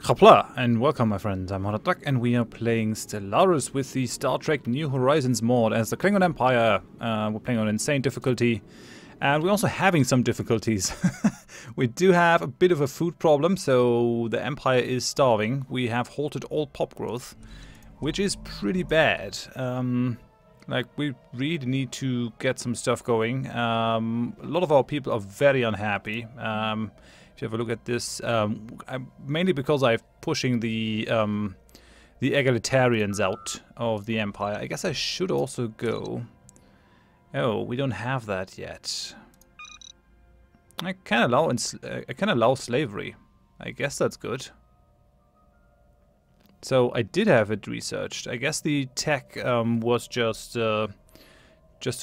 Hopla, and welcome my friends, I'm Horath, and we are playing Stellaris with the Star Trek New Horizons mod as the Klingon Empire. We're playing on insane difficulty, and we're also having some difficulties. We do have a bit of a food problem, so the Empire is starving. We have halted all pop growth, which is pretty bad. Like, we really need to get some stuff going. A lot of our people are very unhappy. If you have a look at this, mainly because I'm pushing the egalitarians out of the Empire. I guess I should also go. Oh, we don't have that yet. I can allow slavery. I guess that's good. So I did have it researched. I guess the tech was just to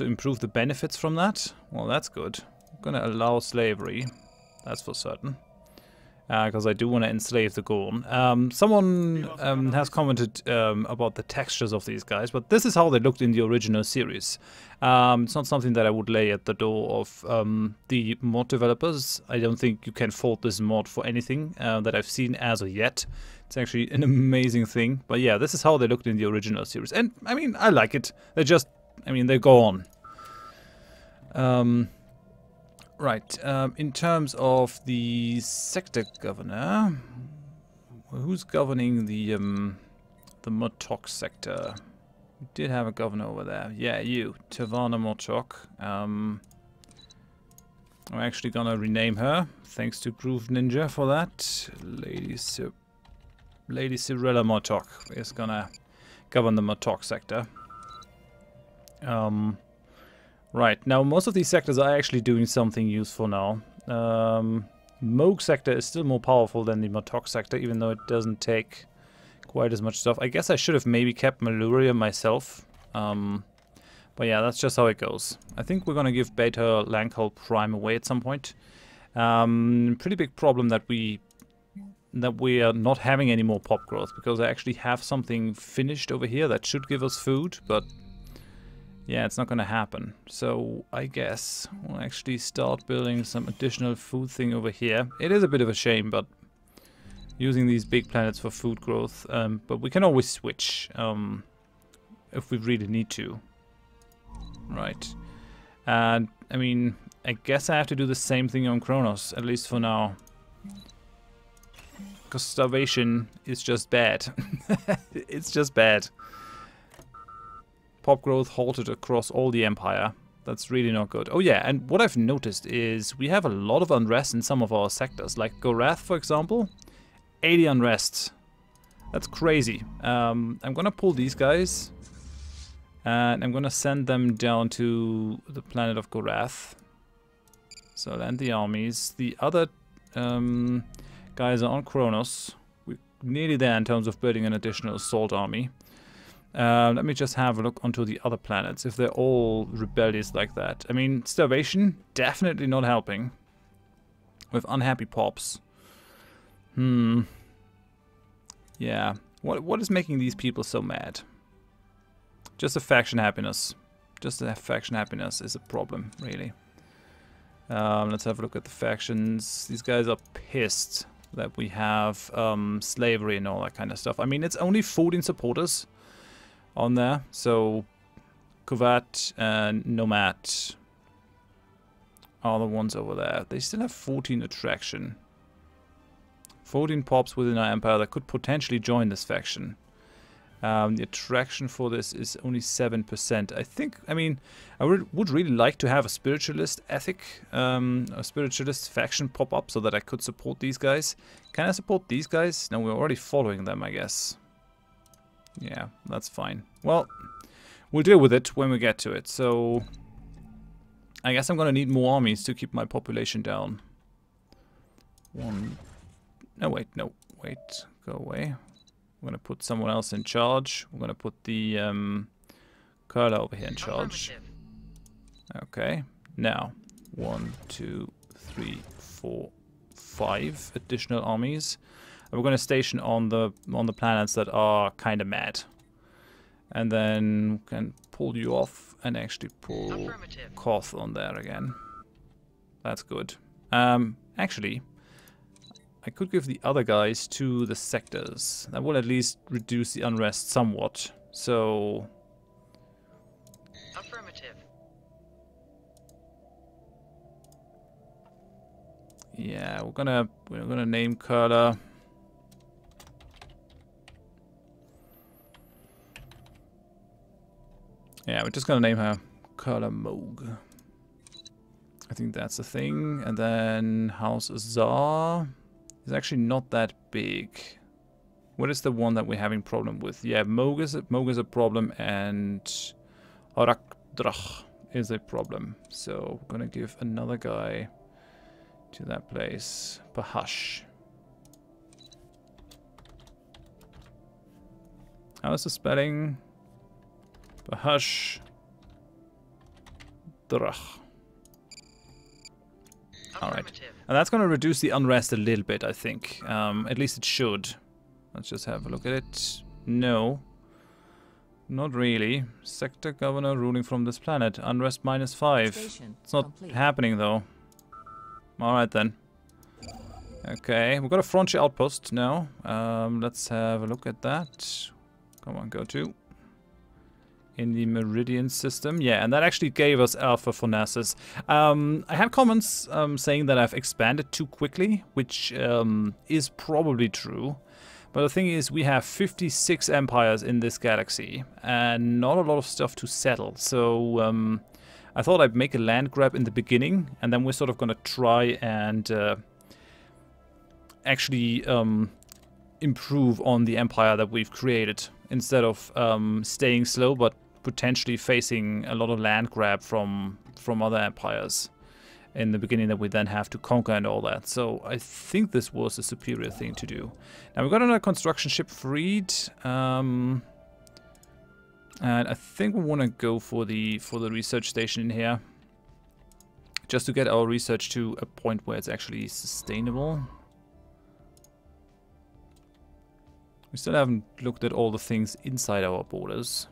improve the benefits from that. Well, that's good. I'm gonna allow slavery. That's for certain. Because I do want to enslave the Gorn. Someone has commented about the textures of these guys, but this is how they looked in the original series. It's not something that I would lay at the door of the mod developers. I don't think you can fault this mod for anything that I've seen as of yet. It's actually an amazing thing. But yeah, this is how they looked in the original series. And, I mean, I like it. They're just, I mean, they go on. Right, in terms of the sector governor, who's governing the Motok sector? We did have a governor over there. Yeah, you, Tavana Motok. I'm actually gonna rename her. Thanks to Groove Ninja for that. Lady Cirilla Motok is gonna govern the Motok sector. Right, now most of these sectors are actually doing something useful now. Moog sector is still more powerful than the Motok sector, even though it doesn't take quite as much stuff. I guess I should have maybe kept Maluria myself. But yeah, that's just how it goes. I think we're gonna give Beta Lankhull Prime away at some point. Pretty big problem that we are not having any more pop growth, because I actually have something finished over here that should give us food, but yeah, it's not gonna happen. So I guess we'll actually start building some additional food thing over here. It is a bit of a shame, but using these big planets for food growth. But we can always switch if we really need to. Right. And I mean, I guess I have to do the same thing on Kronos, at least for now. Because starvation is just bad. It's just bad. Pop growth halted across all the Empire. That's really not good. Oh yeah, and what I've noticed is we have a lot of unrest in some of our sectors. Like Horath, for example. 80 unrest. That's crazy. I'm gonna pull these guys. And I'm gonna send them down to the planet of Horath. So land the armies. The other guys are on Kronos. We're nearly there in terms of building an additional assault army. Let me just have a look onto the other planets, if they're all rebellious like that. I mean, starvation, definitely not helping. With unhappy pops. Yeah. What is making these people so mad? Just a faction happiness. Just a faction happiness is a problem, really. Let's have a look at the factions. These guys are pissed that we have slavery and all that kind of stuff. I mean, it's only 14 supporters on there, so Kuvat and Nomad are the ones over there. They still have 14 attraction. 14 pops within our empire that could potentially join this faction. The attraction for this is only 7%. I think, I mean, I would really like to have a spiritualist ethic, a spiritualist faction pop up so that I could support these guys. Can I support these guys? No, we're already following them, I guess. Yeah, that's fine. Well, we'll deal with it when we get to it. So, I guess I'm gonna need more armies to keep my population down. No, wait, go away. I'm gonna put someone else in charge. We're gonna put the Curler over here in charge. Okay, now 1, 2, 3, 4, 5 additional armies. We're going to station on the planets that are kind of mad, and then we can pull you off and actually pull Koth on there again. That's good. Actually, I could give the other guys to the sectors. That will at least reduce the unrest somewhat. So... Affirmative. Yeah, we're gonna name Curler. Yeah, we're just gonna name her Curler Moog. I think that's the thing. And then House Azar is actually not that big. What is the one that we're having problem with? Yeah, Moog is a problem, and Drak is a problem. So we're gonna give another guy to that place. Pahash. How is the spelling? Pahash. Drak. Alright. And that's going to reduce the unrest a little bit, I think. At least it should. Let's just have a look at it. No. Not really. Sector governor ruling from this planet. Unrest -5. It's not happening, though. Alright, then. Okay, we've got a frontier outpost now. Let's have a look at that. Come on, go to. In the Meridian system. Yeah, and that actually gave us alpha for NASA's. I had comments saying that I've expanded too quickly, which is probably true. But the thing is, we have 56 empires in this galaxy, and not a lot of stuff to settle. So I thought I'd make a land grab in the beginning, and then we're sort of going to try and actually improve on the empire that we've created, instead of staying slow, but potentially facing a lot of land grab from other empires in the beginning that we then have to conquer and all that. So I think this was a superior thing to do. Now we've got another construction ship freed, and I think we want to go for the research station in here, just to get our research to a point where it's actually sustainable. We still haven't looked at all the things inside our borders.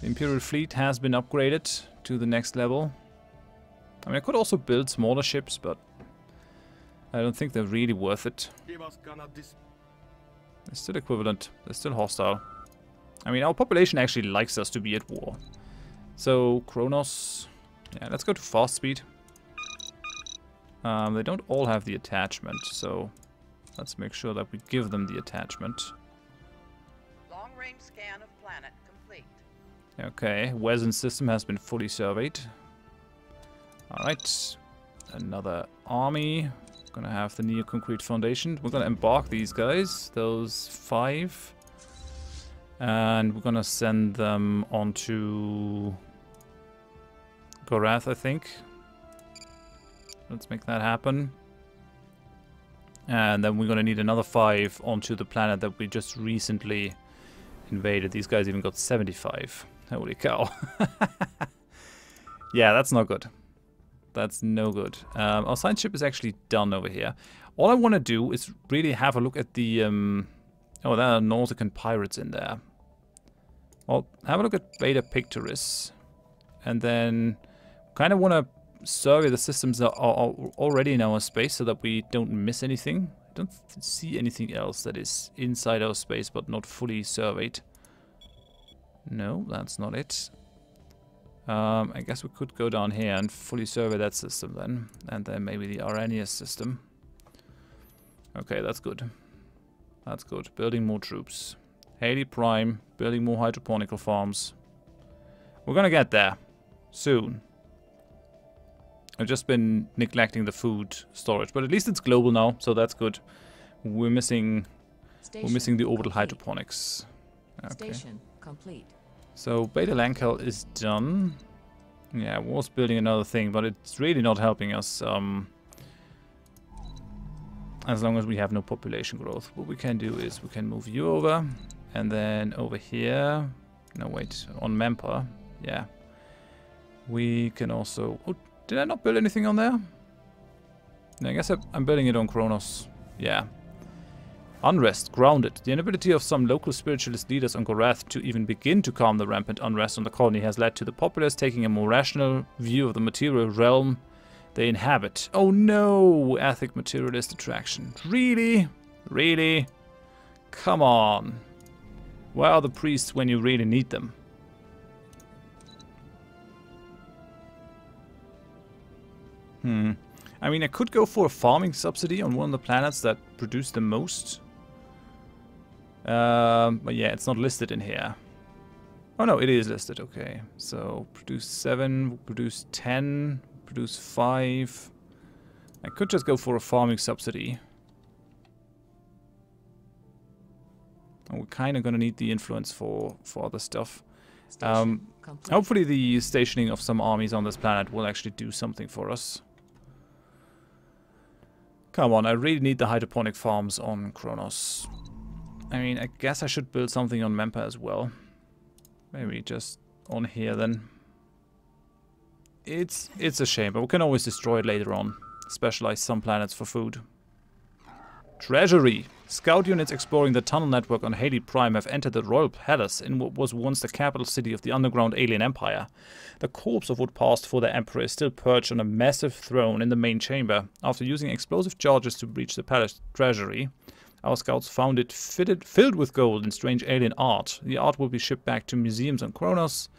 The Imperial fleet has been upgraded to the next level. I mean, I could also build smaller ships, but I don't think they're really worth it. They're still equivalent. They're still hostile. I mean, our population actually likes us to be at war. So, Kronos... Yeah, let's go to fast speed. They don't all have the attachment, so... Let's make sure that we give them the attachment. Long-range scan of planet complete. Okay, Wezen system has been fully surveyed. Alright. Another army. Gonna have the Neo-Concrete Foundation. We're gonna embark these guys, those 5. And we're gonna send them onto Horath, I think. Let's make that happen. And then we're gonna need another 5 onto the planet that we just recently invaded. These guys even got 75. Holy cow. Yeah, that's not good. That's no good. Our science ship is actually done over here. All I want to do is really have a look at the... oh, there are Nautican pirates in there. Well, have a look at Beta Pictoris. And then kind of want to survey the systems that are already in our space so that we don't miss anything. I don't see anything else that is inside our space but not fully surveyed. No, that's not it. I guess we could go down here and fully survey that system then. And then maybe the Arrhenius system. Okay, that's good. That's good. Building more troops. Haley Prime, building more hydroponical farms. We're gonna get there. Soon. I've just been neglecting the food storage, but at least it's global now, so that's good. We're missing the orbital hydroponics. Okay. Station complete. So Beta Lankel is done. Yeah, I was building another thing, but it's really not helping us. As long as we have no population growth. What we can do is we can move you over, and then over here. No, wait, on Memper. Yeah. We can also. Oh, did I not build anything on there? No, I guess I'm building it on Kronos. Yeah. Unrest, grounded. The inability of some local spiritualist leaders on Horath to even begin to calm the rampant unrest on the colony has led to the populace taking a more rational view of the material realm they inhabit. Oh no! Ethic materialist attraction. Really? Really? Come on. Where are the priests when you really need them? I mean, I could go for a farming subsidy on one of the planets that produce the most. But yeah, it's not listed in here. Oh no, it is listed, okay. So, produce 7, produce 10, produce 5. I could just go for a farming subsidy. And we're kind of going to need the influence for other stuff. Hopefully the stationing of some armies on this planet will actually do something for us. Come on, I really need the hydroponic farms on Kronos. I mean, I guess I should build something on Mempa as well. Maybe just on here then. It's a shame, but we can always destroy it later on. Specialize some planets for food. Treasury. Scout units exploring the tunnel network on Haley Prime have entered the Royal Palace in what was once the capital city of the underground alien empire. The corpse of what passed for the Emperor is still perched on a massive throne in the main chamber. After using explosive charges to breach the palace treasury, our scouts found it filled with gold and strange alien art. The art will be shipped back to museums on Kronos.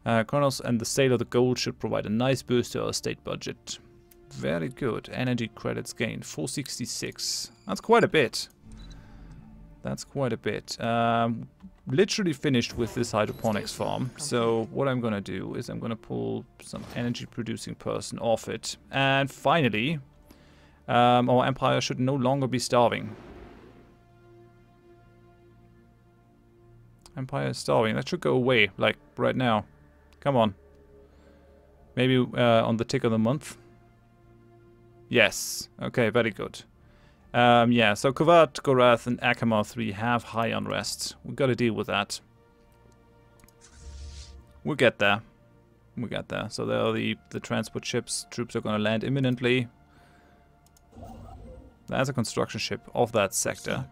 And the sale of the gold should provide a nice boost to our state budget. Very good. Energy credits gained. 466. That's quite a bit. That's quite a bit. Literally finished with this hydroponics farm. So what I'm going to do is I'm going to pull some energy producing person off it. And finally, our empire should no longer be starving. Empire is starving. That should go away, like right now. Come on. Maybe on the tick of the month. Yes. Okay, very good. Yeah, so Horath, Horath, and Akamar 3 have high unrest. We've got to deal with that. We'll get there. We'll get there. So there are the transport ships. Troops are going to land imminently. There's a construction ship of that sector,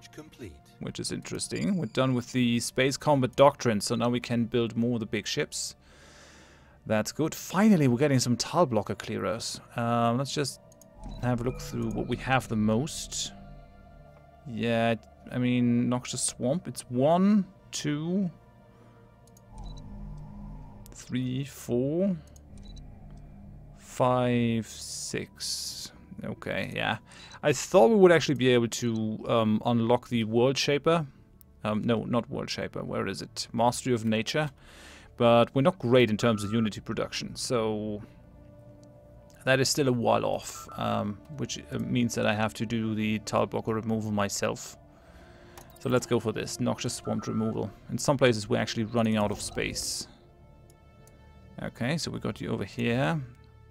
which is interesting. We're done with the space combat doctrine, so now we can build more of the big ships. That's good. Finally, we're getting some tile blocker clearers. Let's just have a look through what we have the most. Yeah, I mean, Noxious Swamp. It's 1, 2, 3, 4, 5, 6. Okay, yeah. I thought we would actually be able to unlock the World Shaper. No, not World Shaper. Where is it? Mastery of Nature. But we're not great in terms of Unity production, so that is still a while off, which means that I have to do the tile blocker removal myself. So let's go for this, Noxious Swamp removal. In some places we're actually running out of space. Okay, so we got you over here.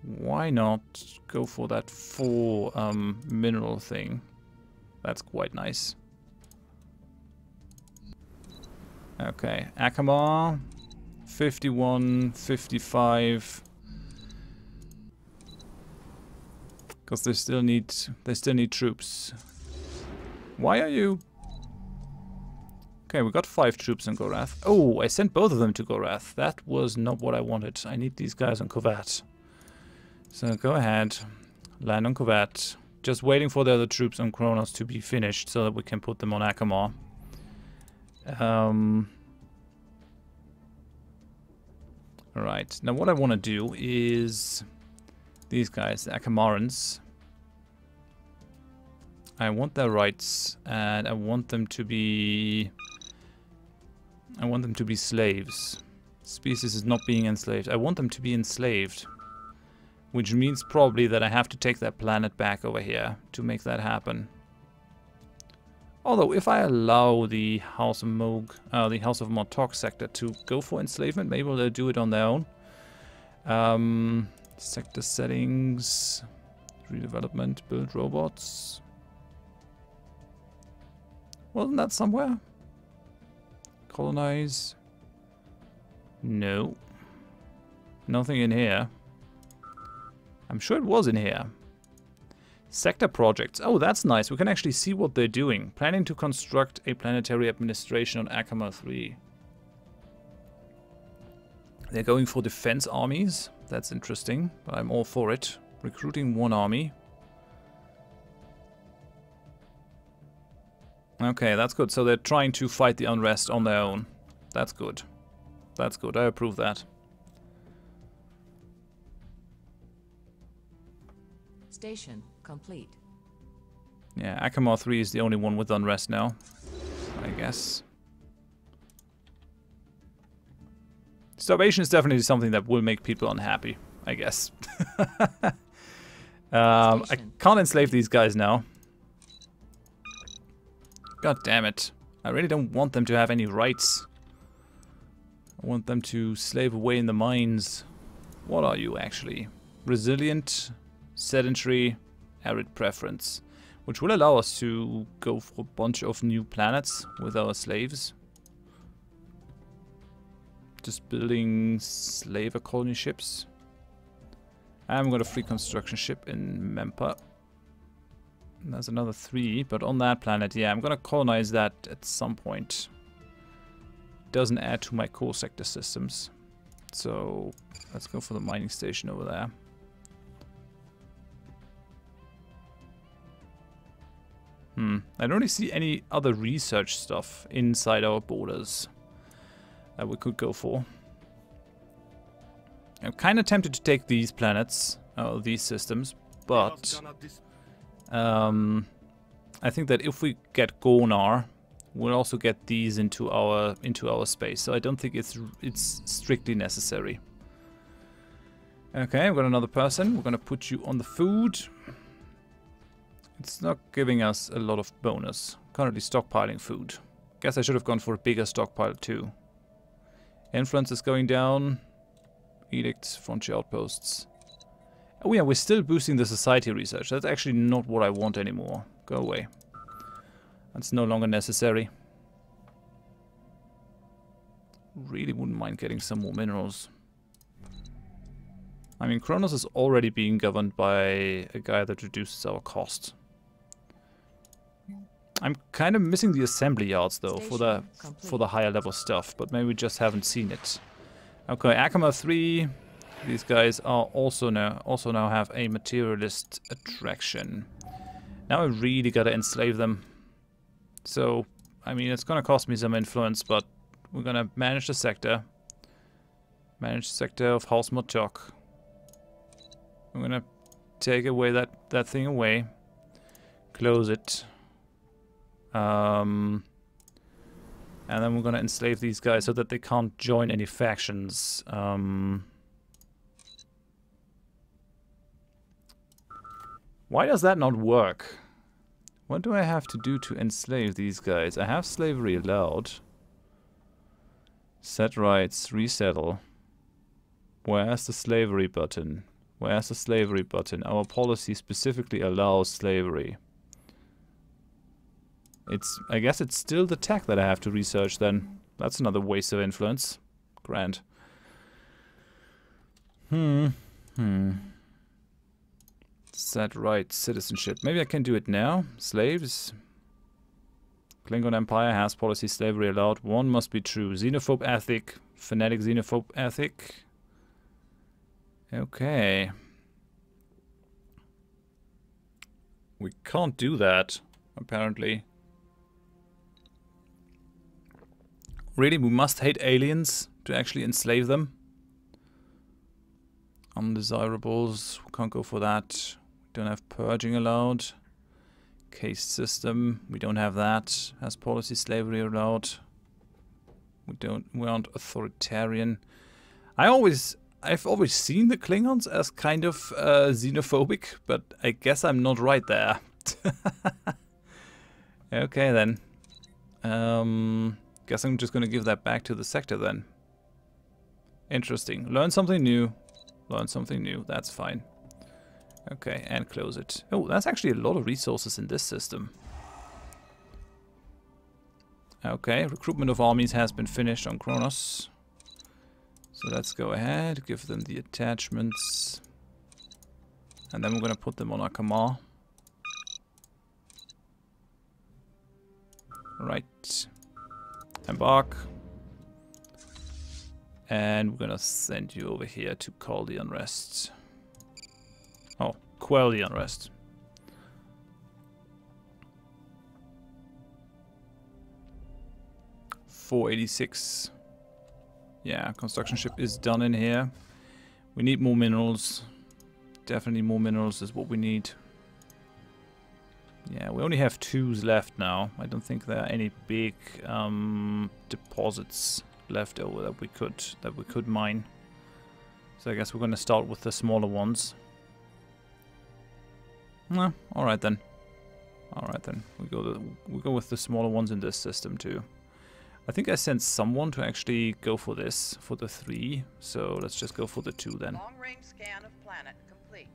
Why not go for that 4 mineral thing? That's quite nice. Okay, Akamar, 51, 55. Because they still need troops. Why are you? Okay, we got 5 troops on Horath. Oh, I sent both of them to Horath. That was not what I wanted. I need these guys on Horath. So go ahead, land on Horath. Just waiting for the other troops on Kronos to be finished so that we can put them on Akamar. Alright, now what I want to do is these guys, the Akamarans. I want their rights, and I want them to be slaves. Species is not being enslaved. I want them to be enslaved. Which means probably that I have to take that planet back over here to make that happen. Although, if I allow the House of Moog, the House of Montauk sector to go for enslavement, maybe they'll do it on their own. Sector settings, redevelopment, build robots. Wasn't that somewhere? Colonize. No. Nothing in here. I'm sure it was in here. Sector projects. Oh, that's nice. We can actually see what they're doing. Planning to construct a planetary administration on Akamar 3. They're going for defense armies. That's interesting, but I'm all for it. Recruiting one army. Okay, that's good. So they're trying to fight the unrest on their own. That's good. That's good. I approve that. Station complete. Yeah, Akamar 3 is the only one with unrest now, I guess. Starvation is definitely something that will make people unhappy, I guess. I can't enslave these guys now. God damn it. I really don't want them to have any rights. I want them to slave away in the mines. What are you actually? Resilient, sedentary, arid preference. Which will allow us to go for a bunch of new planets with our slaves. Just building slaver colony ships. I'm got a free construction ship in Mempa. And there's another 3, but on that planet, yeah, I'm gonna colonize that at some point. Doesn't add to my core sector systems. So let's go for the mining station over there. I don't really see any other research stuff inside our borders that we could go for. I'm kind of tempted to take these planets, these systems, but I think that if we get Gonar, we'll also get these into our space. So I don't think it's strictly necessary. Okay, we've got another person. We're gonna put you on the food. It's not giving us a lot of bonus. Currently stockpiling food. Guess I should have gone for a bigger stockpile too. Influence is going down. Edicts, frontier outposts. Oh yeah, we're still boosting the society research. That's actually not what I want anymore. Go away. That's no longer necessary. Really wouldn't mind getting some more minerals. I mean, Kronos is already being governed by a guy that reduces our cost. I'm kind of missing the assembly yards though for the higher level stuff, but maybe we just haven't seen it. Okay, Akama 3. These guys are also now have a materialist attraction. Now I really gotta enslave them. So, I mean, it's gonna cost me some influence, but we're gonna manage the sector. Manage the sector of House Motok. I'm gonna take away that thing away. Close it. And then we're gonna enslave these guys so that they can't join any factions. Why does that not work? What do I have to do to enslave these guys? I have slavery allowed. Set rights, resettle. Where's the slavery button? Where's the slavery button? Our policy specifically allows slavery. I guess it's still the tech that I have to research then. That's another waste of influence. Grand. Set right, citizenship. Maybe I can do it now. Slaves. Klingon Empire has policy slavery allowed. One must be true. Xenophobe ethic. Fanatic xenophobe ethic. Okay. We can't do that, apparently. Really, we must hate aliens to actually enslave them. Undesirables, we can't go for that. We don't have purging allowed. Caste system, we don't have that. Has policy slavery allowed. We aren't authoritarian. I've always seen the Klingons as kind of xenophobic, but I guess I'm not right there. Okay then. Guess I'm just gonna give that back to the sector then. Interesting. Learn something new. Learn something new. That's fine. Okay, and close it. Oh, that's actually a lot of resources in this system. Okay, recruitment of armies has been finished on Kronos. So let's go ahead, give them the attachments. And then we're gonna put them on Akamar. Right. Embark. And we're gonna send you over here to call the unrest. Oh, quell the unrest. $486. Yeah, construction ship is done in here. We need more minerals. Definitely more minerals is what we need. Yeah, we only have 2s left now. I don't think there are any big deposits left over that we could mine. So I guess we're going to start with the smaller ones. No, all right then. All right then. We go with the smaller ones in this system too. I think I sent someone to actually go for this, for the 3. So let's just go for the 2 then. Long-range scan of planet complete.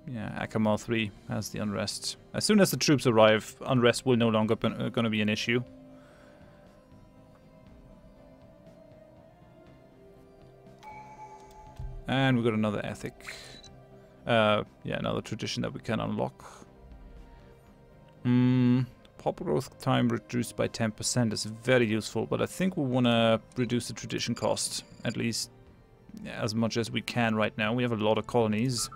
Yeah, Akamal 3 has the unrest. As soon as the troops arrive, unrest will no longer going to be an issue. And we got another ethic. Yeah, another tradition that we can unlock. Pop growth time reduced by 10% is very useful, but I think we want to reduce the tradition cost, at least as much as we can right now. We have a lot of colonies.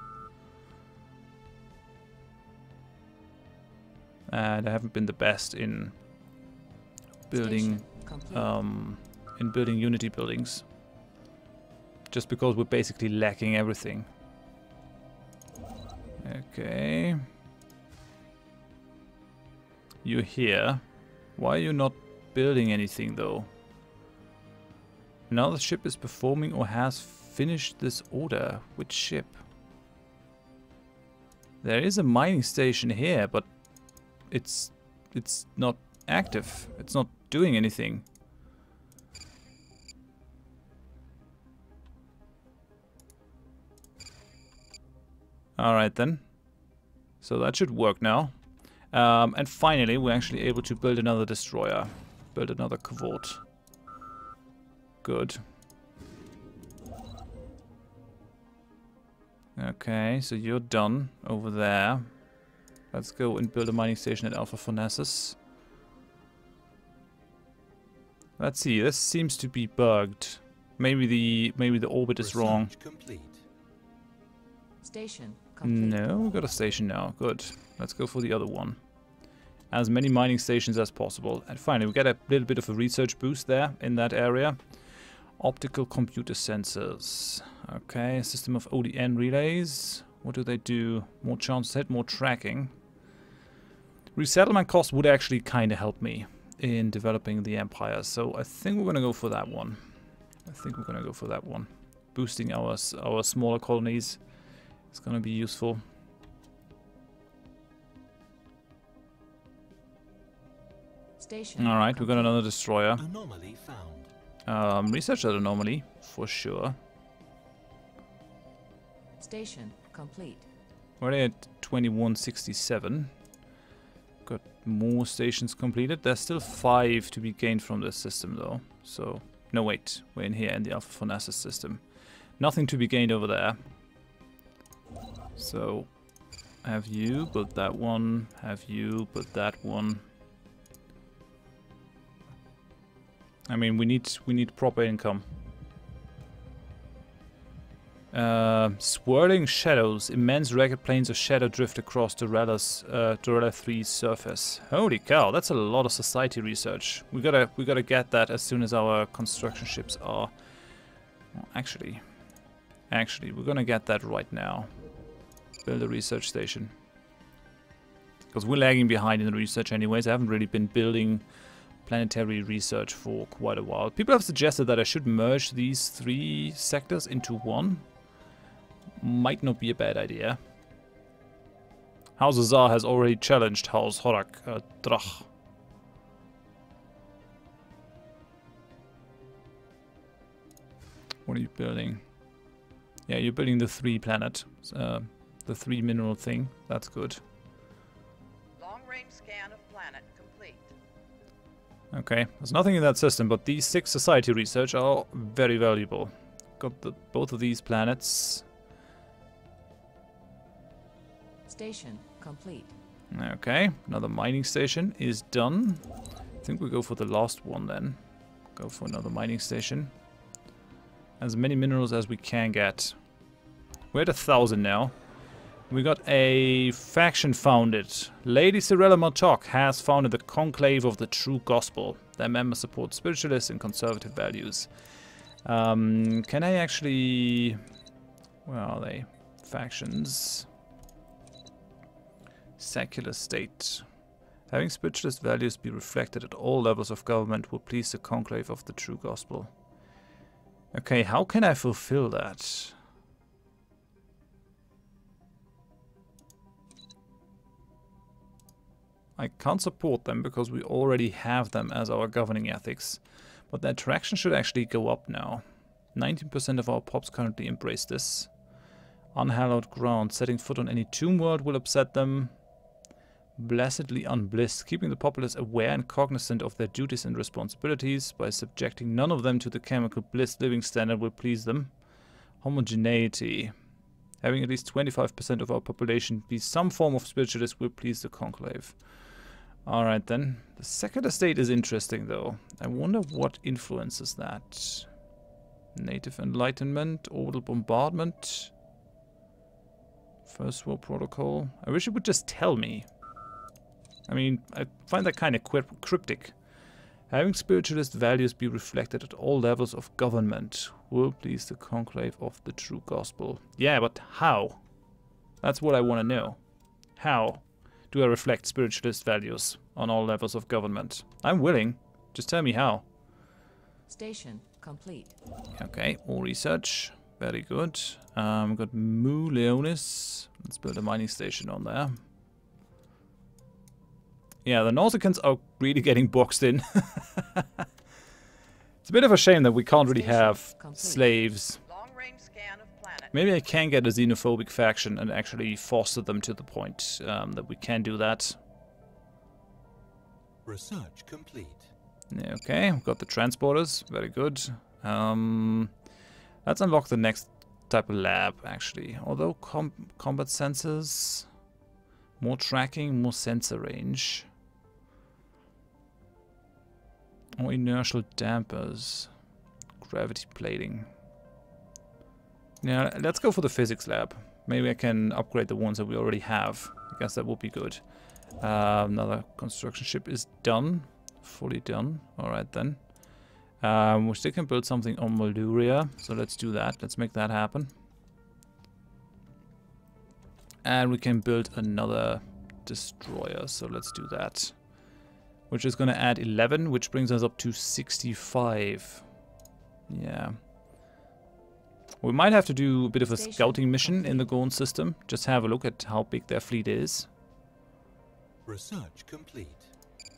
And I haven't been the best in building Unity buildings. Just because we're basically lacking everything. Okay. You're here. Why are you not building anything though? Now the ship is performing or has finished this order. Which ship? There is a mining station here, but it's not active. It's not doing anything. Alright then. So that should work now. And finally, we're actually able to build another destroyer. Build another covert. Good. Okay, so you're done over there. Let's go and build a mining station at Alpha Phonesis. Let's see, this seems to be bugged. Maybe the orbit is wrong. Complete. Station complete. No, we got a station now. Good. Let's go for the other one. As many mining stations as possible. And finally, we get a little bit of a research boost there in that area. Optical computer sensors. Okay, system of ODN relays. What do they do? More chance to hit, more tracking. Resettlement cost would actually kind of help me in developing the empire. So I think we're going to go for that one. Boosting our smaller colonies is going to be useful. Alright, we got another destroyer. Anomaly found. Research that anomaly, for sure. Station complete. We're at 2167. Got more stations completed. There's still 5 to be gained from this system though. So, no wait, we're in here in the Alpha Phonesis system. Nothing to be gained over there. So, have you built that one, have you built that one. I mean, we need proper income. Swirling shadows, immense ragged plains of shadow drift across Dorella 3's surface. Holy cow, that's a lot of society research. We gotta get that as soon as our construction ships are. Well, actually, we're gonna get that right now. Build a research station. Because we're lagging behind in the research anyways. I haven't really been building planetary research for quite a while. People have suggested that I should merge these 3 sectors into one. Might not be a bad idea. House Azar has already challenged House Horath, Drak. What are you building? Yeah, you're building the 3 planet, the 3 mineral thing. That's good. Long-range scan of planet complete. Okay, there's nothing in that system, but these 6 society research are very valuable. Got both of these planets. Station complete. Okay, another mining station is done. I think we go for the last one then. Go for another mining station. As many minerals as we can get. We're at 1,000 now. We got a faction founded. Lady Cirella Martok has founded the Conclave of the True Gospel. Their members support spiritualist and conservative values. Can I actually... Where are they? Factions. Secular state. Having spiritualist values be reflected at all levels of government will please the Conclave of the True Gospel. Okay, how can I fulfill that? I can't support them because we already have them as our governing ethics. But the attraction should actually go up now. 19% of our pops currently embrace this. Unhallowed ground. Setting foot on any tomb world will upset them. Blessedly unblissed. Keeping the populace aware and cognizant of their duties and responsibilities by subjecting none of them to the chemical bliss living standard will please them. Homogeneity. Having at least 25% of our population be some form of spiritualist will please the Conclave. Alright then. The second estate is interesting though. I wonder what influences that. Native Enlightenment, Orbital Bombardment, First World Protocol. I wish it would just tell me. I mean, I find that kind of cryptic. Having spiritualist values be reflected at all levels of government will please the Conclave of the True Gospel. Yeah, but how? That's what I want to know. How do I reflect spiritualist values on all levels of government? I'm willing. Just tell me how. Station complete. Okay, more research. Very good. We've got Mu Leonis. Let's build a mining station on there. Yeah, the Nausicans are really getting boxed in. It's a bit of a shame that we can't really have slaves. Long-range scan of planet. Maybe I can get a xenophobic faction and actually foster them to the point that we can do that. Research complete. Okay, we've got the transporters. Very good. Let's unlock the next type of lab, actually. Although combat sensors, more tracking, more sensor range. More inertial dampers. Gravity plating. Yeah, let's go for the physics lab. Maybe I can upgrade the ones that we already have. I guess that would be good. Another construction ship is done. Fully done. Alright then. We still can build something on Malduria. So let's do that. Let's make that happen. And we can build another destroyer. So let's do that. Which is going to add 11, which brings us up to 65. Yeah. We might have to do a bit of a scouting mission in the Gorn system. Just have a look at how big their fleet is. Research complete.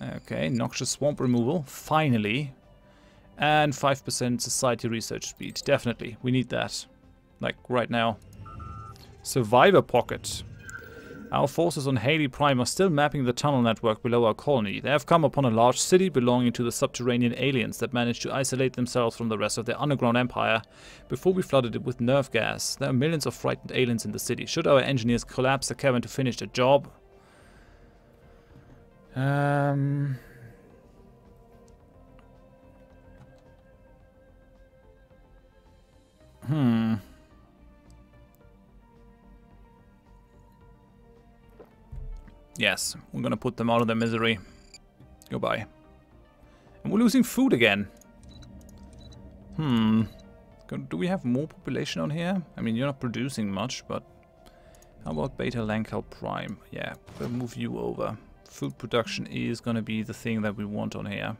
Okay, noxious swamp removal, finally. And 5% society research speed, definitely. We need that. Like, right now. Survivor pocket. Our forces on Haley Prime are still mapping the tunnel network below our colony. They have come upon a large city belonging to the subterranean aliens that managed to isolate themselves from the rest of their underground empire before we flooded it with nerve gas. There are millions of frightened aliens in the city. Should our engineers collapse the cavern to finish the job? Yes, we're gonna put them out of their misery. Goodbye. And we're losing food again. Do we have more population on here? I mean, you're not producing much, but... How about Beta Lancal Prime? Yeah, we'll move you over. Food production is gonna be the thing that we want on here.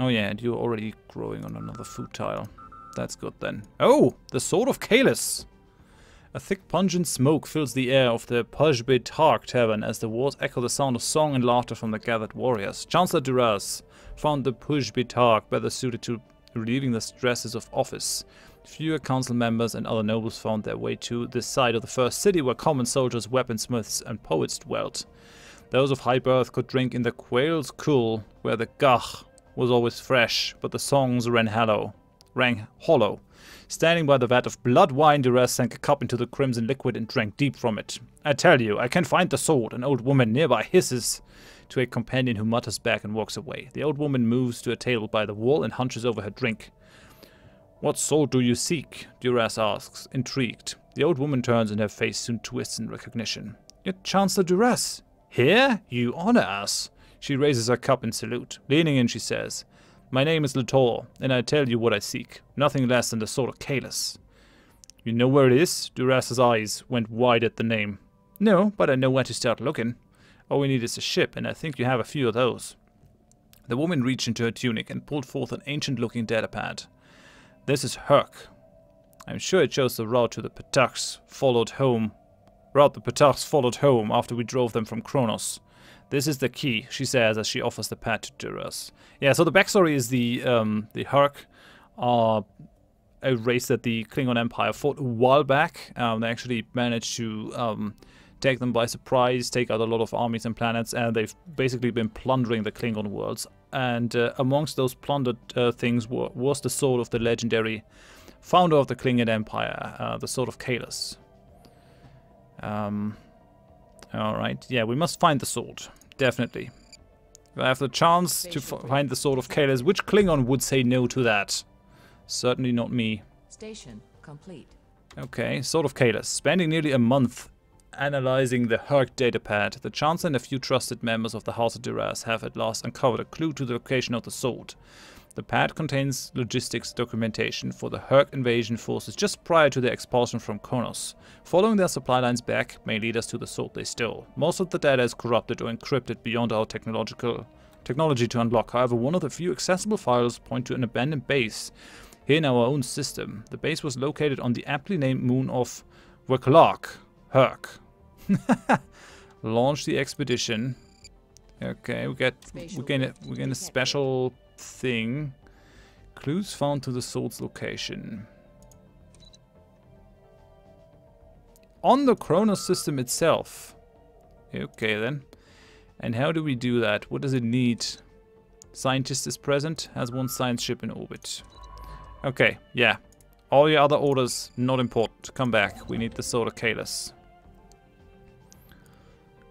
Oh yeah, and you're already growing on another food tile. That's good then. Oh! The Sword of Kalis! A thick pungent smoke fills the air of the Pujbe Tark Tavern as the walls echo the sound of song and laughter from the gathered warriors. Chancellor Duras found the Pujbe Tark better suited to relieving the stresses of office. Fewer council members and other nobles found their way to this side of the first city where common soldiers, weaponsmiths and poets dwelt. Those of high birth could drink in the Quail's Cool, where the gach was always fresh, but the songs rang hollow. Standing by the vat of blood wine, Duras sank a cup into the crimson liquid and drank deep from it. I tell you, I can find the sword. An old woman nearby hisses to a companion who mutters back and walks away. The old woman moves to a table by the wall and hunches over her drink. What sword do you seek? Duras asks, intrigued. The old woman turns and her face soon twists in recognition. You're Chancellor Duras. Here? You honor us. She raises her cup in salute. Leaning in, she says, My name is Lator, and I tell you what I seek. Nothing less than the sword of Kalis. You know where it is? Duras's eyes went wide at the name. No, but I know where to start looking. All we need is a ship, and I think you have a few of those. The woman reached into her tunic and pulled forth an ancient-looking datapad. This is Herc. I'm sure it shows the route to the Petaks followed home. After we drove them from Kronos. This is the key, she says as she offers the pad to Duras. Yeah, so the backstory is the Herc are a race that the Klingon Empire fought a while back. They actually managed to take them by surprise, take out a lot of armies and planets, and they've basically been plundering the Klingon worlds. And amongst those plundered things was the sword of the legendary founder of the Klingon Empire, the sword of Kalis. Alright, yeah, we must find the sword, definitely. If I have the chance to find the sword of Kalis, which Klingon would say no to that? Certainly not me. Station complete. Okay, sword of Kalis. Spending nearly a month analyzing the Herc datapad, the Chancellor and a few trusted members of the House of Duras have at last uncovered a clue to the location of the sword. The pad contains logistics documentation for the Herc invasion forces just prior to their expulsion from Kronos. Following their supply lines back may lead us to the sword they stole. Most of the data is corrupted or encrypted beyond our technology to unlock. However, one of the few accessible files point to an abandoned base here in our own system. The base was located on the aptly named moon of Weklark. Herc. Launch the expedition. Okay, we're getting a special thing. Clues found to the sword's location. On the Kronos system itself. Okay then. And how do we do that? What does it need? Scientist is present. Has one science ship in orbit. Okay, yeah. All your other orders, not important. Come back. We need the sword of Kalis.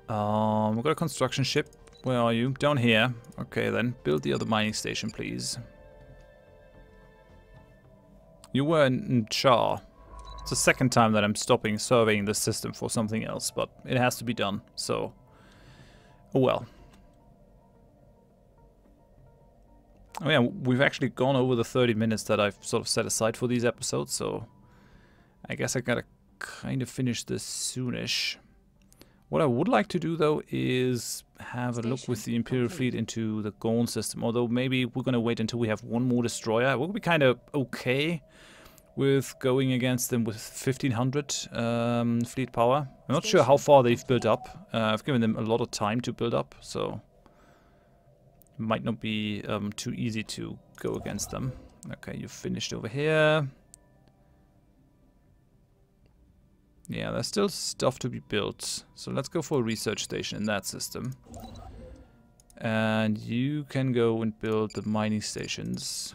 We've got a construction ship. Where are you? Down here. Okay then. Build the other mining station, please. You were in Char. It's the second time that I'm stopping surveying the system for something else, but it has to be done, so... Oh well. Oh yeah, we've actually gone over the 30 minutes that I've sort of set aside for these episodes, so... I guess I gotta kind of finish this soonish. What I would like to do, though, is have a look with the Imperial fleet into the Gorn system. Although maybe we're going to wait until we have one more destroyer. We'll be kind of okay with going against them with 1500 fleet power. I'm not sure how far they've built up. I've given them a lot of time to build up, so it might not be too easy to go against them. Okay, you've finished over here. Yeah, there's still stuff to be built. So let's go for a research station in that system. And you can go and build the mining stations.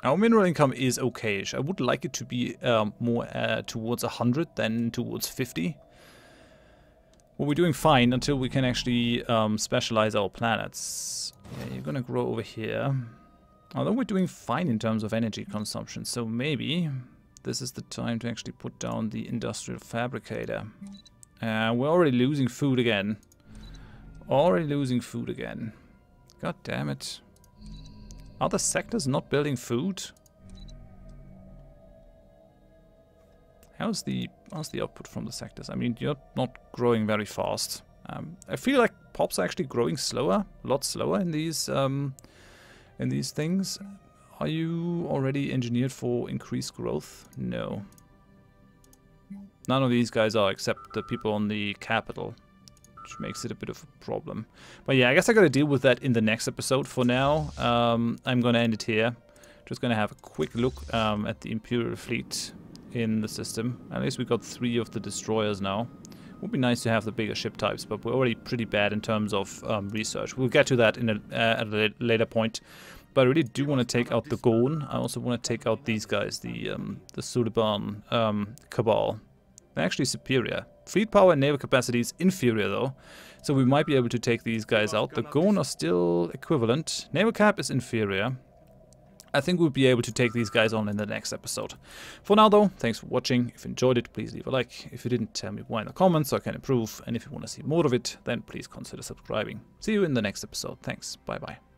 Our mineral income is okayish. I would like it to be more towards 100 than towards 50. Well, we're doing fine until we can actually specialize our planets. Yeah, you're gonna grow over here. Although we're doing fine in terms of energy consumption, so maybe... this is the time to actually put down the industrial fabricator. We're already losing food again. God damn it. Are the sectors not building food? How's the output from the sectors? I mean, you're not growing very fast. I feel like pops are actually growing slower, a lot slower in these things. Are you already engineered for increased growth? No. None of these guys are, except the people on the capital, which makes it a bit of a problem. But yeah, I guess I gotta deal with that in the next episode. For now, I'm gonna end it here. Just gonna have a quick look at the Imperial fleet in the system. At least we got 3 of the destroyers now. Would be nice to have the bigger ship types, but we're already pretty bad in terms of research. We'll get to that in at a later point. But I really do want to take out the Gorn. I also want to take out these guys, the Suliban Cabal. They're actually superior. Fleet power and naval capacity is inferior though, so we might be able to take these guys out. The Gorn are still equivalent. Naval cap is inferior. I think we'll be able to take these guys on in the next episode. For now though, thanks for watching. If you enjoyed it, please leave a like. If you didn't, tell me why in the comments so I can improve. And if you want to see more of it, then please consider subscribing. See you in the next episode. Thanks. Bye bye.